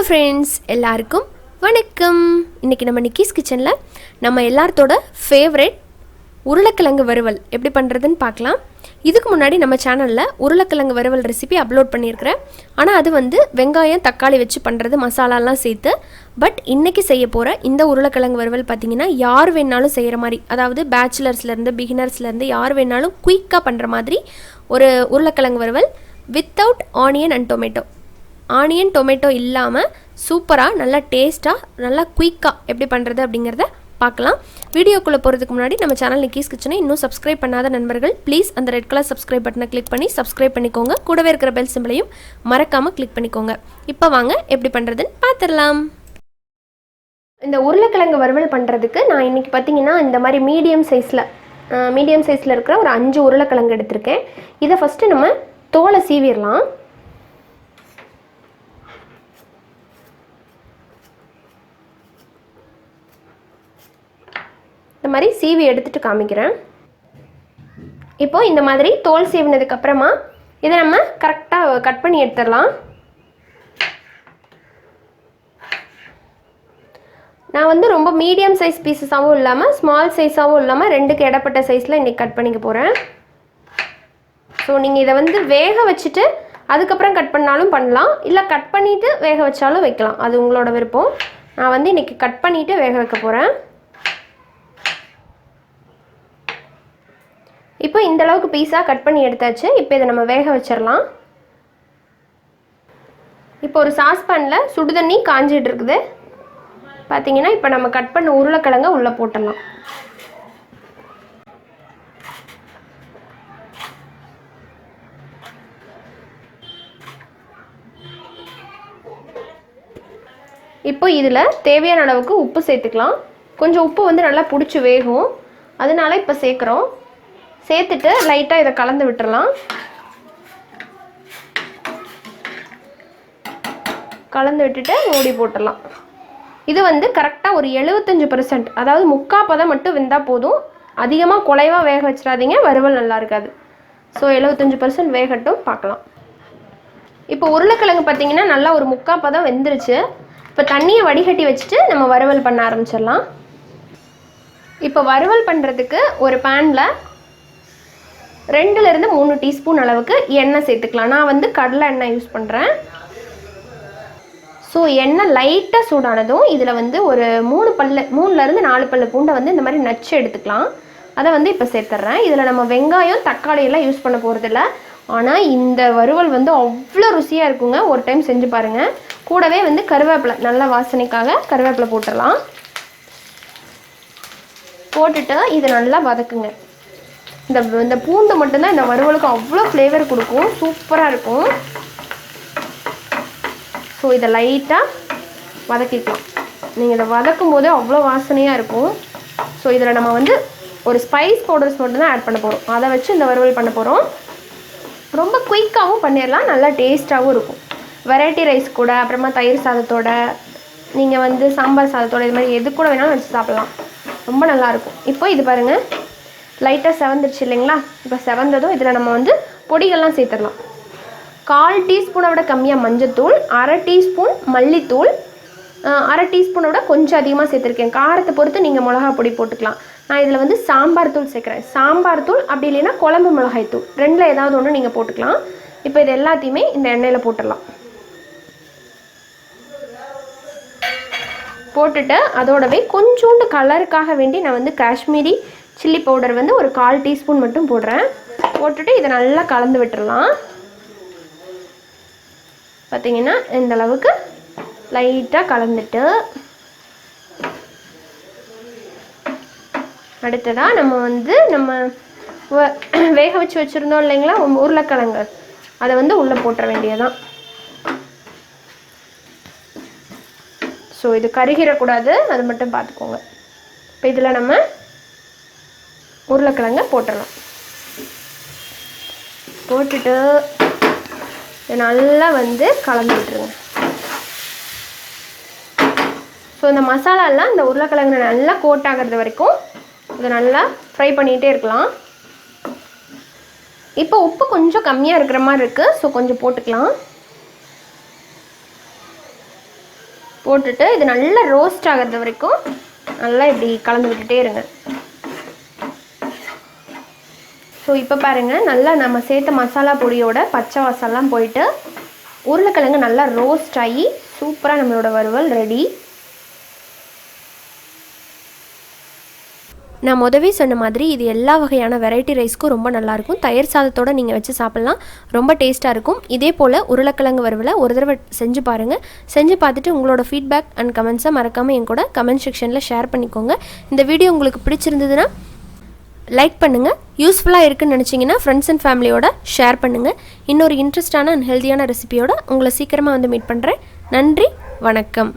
Friends எல்லாருக்கும் வணக்கம். இன்றைக்கி நம்ம நிக்கிஸ் கிச்சனில் நம்ம எல்லாத்தோட ஃபேவரட் உருளைக்கிழங்கு வறுவல் எப்படி பண்ணுறதுன்னு பார்க்கலாம். இதுக்கு முன்னாடி நம்ம சேனலில் உருளைக்கிழங்கு வறுவல் ரெசிபி அப்லோட் பண்ணியிருக்கிறேன். ஆனால் அது வந்து வெங்காயம் தக்காளி வச்சு பண்ணுறது, மசாலாலாம் சேர்த்து. பட் இன்றைக்கி செய்ய போகிற இந்த உருளைக்கிழங்கு வறுவல் பார்த்திங்கன்னா யார் வேணாலும் செய்கிற மாதிரி, அதாவது பேச்சுலர்ஸ்லேருந்து பிகினர்ஸ்லேருந்து யார் வேணாலும் குயிக்காக பண்ணுற மாதிரி ஒரு உருளைக்கிழங்கு வறுவல் without onion and tomato. Onion tomato இல்லாமல் சூப்பராக நல்லா டேஸ்ட்டாக நல்லா குயிக்காக எப்படி பண்ணுறது அப்படிங்கிறத பார்க்கலாம். வீடியோக்குள்ளே போகிறதுக்கு முன்னாடி நம்ம சேனல் நிக்கிஸ் கிச்சனை இன்னும் சப்ஸ்கிரைப் பண்ணாத நண்பர்கள் ப்ளீஸ் அந்த ரெட் கலர் சப்ஸ்கிரைப் பட்டனை கிளிக் பண்ணி சப்ஸ்கிரைப் பண்ணிக்கோங்க. கூடவே இருக்கிற பெல் சிம்பிளையும் மறக்காமல் கிளிக் பண்ணிக்கோங்க. இப்போ வாங்க எப்படி பண்ணுறதுன்னு பார்த்துடலாம். இந்த உருளைக்கிழங்கு வறுவல் பண்ணுறதுக்கு நான் இன்றைக்கி பார்த்திங்கன்னா இந்த மாதிரி மீடியம் சைஸில் இருக்கிற ஒரு 5 உருளைக்கிழங்கு எடுத்திருக்கேன். இதை ஃபஸ்ட்டு நம்ம தோலை சீவிடலாம். இந்த மாதிரி சீவி எடுத்துகிட்டு காமிக்கிறேன். இப்போ இந்த மாதிரி தோல் சீவினதுக்கப்புறமா இதை நம்ம கரெக்டாக கட் பண்ணி எடுத்துடலாம். நான் வந்து ரொம்ப மீடியம் சைஸ் பீசஸாகவும் இல்லாமல் ஸ்மால் சைஸாகவும் இல்லாமல் ரெண்டுக்கு இடப்பட்ட சைஸில் இன்றைக்கி கட் பண்ணிக்க போகிறேன். ஸோ நீங்கள் இதை வந்து வேக வச்சுட்டு அதுக்கப்புறம் கட் பண்ணாலும் பண்ணலாம், இல்லை கட் பண்ணிவிட்டு வேக வச்சாலும் வைக்கலாம், அது உங்களோட விருப்பம். நான் வந்து இன்றைக்கி கட் பண்ணிவிட்டு வேக வைக்க போகிறேன். இப்போ இந்த அளவுக்கு பீஸாக கட் பண்ணி எடுத்தாச்சு. இப்போ இதை நம்ம வேக வச்சிடலாம். இப்போ ஒரு சாஸ்பேனில் சுடுதண்ணி காஞ்சிட்டு இருக்குது. பார்த்தீங்கன்னா இப்போ நம்ம கட் பண்ண உருளைக்கிழங்க உள்ளே போட்டுடலாம். இப்போ இதில் தேவையான அளவுக்கு உப்பு சேர்த்துக்கலாம். கொஞ்சம் உப்பு வந்து நல்லா பிடிச்சி வேகும், அதனால இப்போ சேர்க்குறோம். சேர்த்துட்டு லைட்டாக இதை கலந்து விட்டுறலாம். கலந்து விட்டுட்டு மூடி போட்டுடலாம். இது வந்து கரெக்டாக ஒரு 75%, அதாவது 3/4 பதம் மட்டும் வெந்தால் போதும். அதிகமாக குலைவாக வேக வச்சிடாதீங்க, வறுவல் நல்லா இருக்காது. ஸோ 75% வேகட்டும், பார்க்கலாம். இப்போ உருளைக்கிழங்கு பார்த்திங்கன்னா நல்லா ஒரு 3/4 பதம் வெந்துருச்சு. இப்போ தண்ணியை வடிகட்டி வச்சுட்டு நம்ம வறுவல் பண்ண ஆரம்பிச்சிடலாம். இப்போ வறுவல் பண்ணுறதுக்கு ஒரு பேனில் 2லேருந்து 3 டீஸ்பூன் அளவுக்கு எண்ணெய் சேர்த்துக்கலாம். நான் வந்து கடலை எண்ணெய் யூஸ் பண்ணுறேன். ஸோ எண்ணெய் லைட்டாக சூடானதும் இதில் வந்து ஒரு 3லேருந்து 4 பல்லு பூண்டை வந்து இந்த மாதிரி நச்சு எடுத்துக்கலாம். அதை வந்து இப்போ சேர்த்துட்றேன். இதில் நம்ம வெங்காயம் தக்காளியெல்லாம் யூஸ் பண்ண போகிறதில்ல. ஆனால் இந்த வறுவல் வந்து அவ்வளோ ருசியாக இருக்குங்க. ஒரு டைம் செஞ்சு பாருங்கள். கூடவே வந்து கருவேப்பிலை, நல்ல வாசனைக்காக கருவேப்பிலை போட்டுடலாம். போட்டுட்டு இதை நல்லா வதக்குங்க. இந்த பூண்டு மட்டும்தான் இந்த வறுவலுக்கு அவ்வளோ ஃப்ளேவர் கொடுக்கும், சூப்பராக இருக்கும். ஸோ இதை லைட்டாக வதக்கிக்கலாம். நீங்கள் இதை வதக்கும் போதே அவ்வளோ வாசனையாக இருக்கும். ஸோ இதில் நம்ம வந்து ஒரு ஸ்பைஸ் பவுடர்ஸ் மட்டும்தான் ஆட் பண்ண போகிறோம். அதை வச்சு இந்த வறுவல் பண்ண போகிறோம். ரொம்ப குயிக்காகவும் பண்ணிடலாம், நல்லா டேஸ்ட்டாகவும் இருக்கும். வெரைட்டி ரைஸ் கூட, அப்புறமா தயிர் சாதத்தோட, நீங்கள் வந்து சாம்பார் சாதத்தோட, இது மாதிரி எது கூட வேணாலும் வச்சு சாப்பிட்லாம், ரொம்ப நல்லாயிருக்கும். இப்போ இது பாருங்கள், லைட்டாக செவந்துருச்சு இல்லைங்களா? இப்போ செவந்ததும் இதில் நம்ம வந்து பொடிகள்லாம் சேர்த்துடலாம். 1/4 டீஸ்பூனை விட கம்மியாக மஞ்சத்தூள், 1/2 டீஸ்பூன் மல்லித்தூள், 1/2 டீஸ்பூனை விட கொஞ்சம் அதிகமாக சேர்த்துருக்கேன். காரத்தை பொறுத்து நீங்கள் மிளகா பொடி போட்டுக்கலாம். நான் இதில் வந்து சாம்பார் தூள் சேர்க்குறேன். சாம்பார் தூள் அப்படி இல்லைன்னா குழம்பு மிளகாய் தூள், 2ல் ஏதாவது ஒன்று நீங்கள் போட்டுக்கலாம். இப்போ இது எல்லாத்தையுமே இந்த எண்ணெயில் போட்டுடலாம். போட்டுட்டு அதோடவே கொஞ்சோண்டு கலருக்காக வேண்டி நான் வந்து காஷ்மீரி சில்லி பவுடர் வந்து ஒரு 1/4 டீஸ்பூன் மட்டும் போடுறேன். போட்டுட்டு இதை நல்லா கலந்து விட்டுடலாம். பார்த்திங்கன்னா இந்த அளவுக்கு லைட்டாக கலந்துட்டு அடுத்ததாக நம்ம வேக வச்சு வச்சுருந்தோம் இல்லைங்களா உருளைக்கிழங்கு, அதை வந்து உள்ளே போட்டுற வேண்டியதான். ஸோ இது கருகிடக்கூடாது, அது மட்டும் பார்த்துக்கோங்க. இப்போ இதில் நம்ம உருளைக்கிழங்க போட்டுடலாம். போட்டுட்டு நல்லா வந்து கலந்து விட்டுருங்க. ஸோ இந்த மசாலாலாம் இந்த உருளைக்கிழங்கு நல்லா கோட் ஆகிறது வரைக்கும் இதை நல்லா ஃப்ரை பண்ணிகிட்டே இருக்கலாம். இப்போ உப்பு கொஞ்சம் கம்மியாக இருக்கிற மாதிரி இருக்குது, ஸோ கொஞ்சம் போட்டுக்கலாம். போட்டுட்டு இது நல்லா ரோஸ்ட் ஆகிறது வரைக்கும் நல்லா இப்படி கலந்து விட்டுட்டே இருங்க. ஸோ இப்போ பாருங்கள், நல்லா நம்ம சேர்த்த மசாலா பொடியோட பச்சை வாசம்லாம் போயிட்டு உருளைக்கிழங்கு நல்லா ரோஸ்ட் ஆகி சூப்பராக நம்மளோட வறுவல் ரெடி. நான் முதவே சொன்ன மாதிரி இது எல்லா வகையான வெரைட்டி ரைஸ்க்கும் ரொம்ப நல்லாயிருக்கும். தயிர் சாதத்தோடு நீங்கள் வச்சு சாப்பிட்லாம், ரொம்ப டேஸ்ட்டாக இருக்கும். இதே போல் உருளைக்கிழங்கு வறுவலை ஒரு தடவை செஞ்சு பாருங்கள். செஞ்சு பார்த்துட்டு உங்களோட ஃபீட்பேக் அண்ட் கமெண்ட்ஸை மறக்காமல் என் கூட கமெண்ட் செக்ஷனில் ஷேர் பண்ணிக்கோங்க. இந்த வீடியோ உங்களுக்கு பிடிச்சிருந்ததுன்னா லைக் பண்ணுங்கள். யூஸ்ஃபுல்லாக இருக்குன்னு நினச்சிங்கன்னா ஃப்ரெண்ட்ஸ் அண்ட் ஃபேமிலியோட ஷேர் பண்ணுங்கள். இன்னொரு இன்ட்ரெஸ்டான அண்ட் ஹெல்த்தியான ரெசிபியோட உங்களை சீக்கிரமாக வந்து மீட் பண்ணுறேன். நன்றி, வணக்கம்.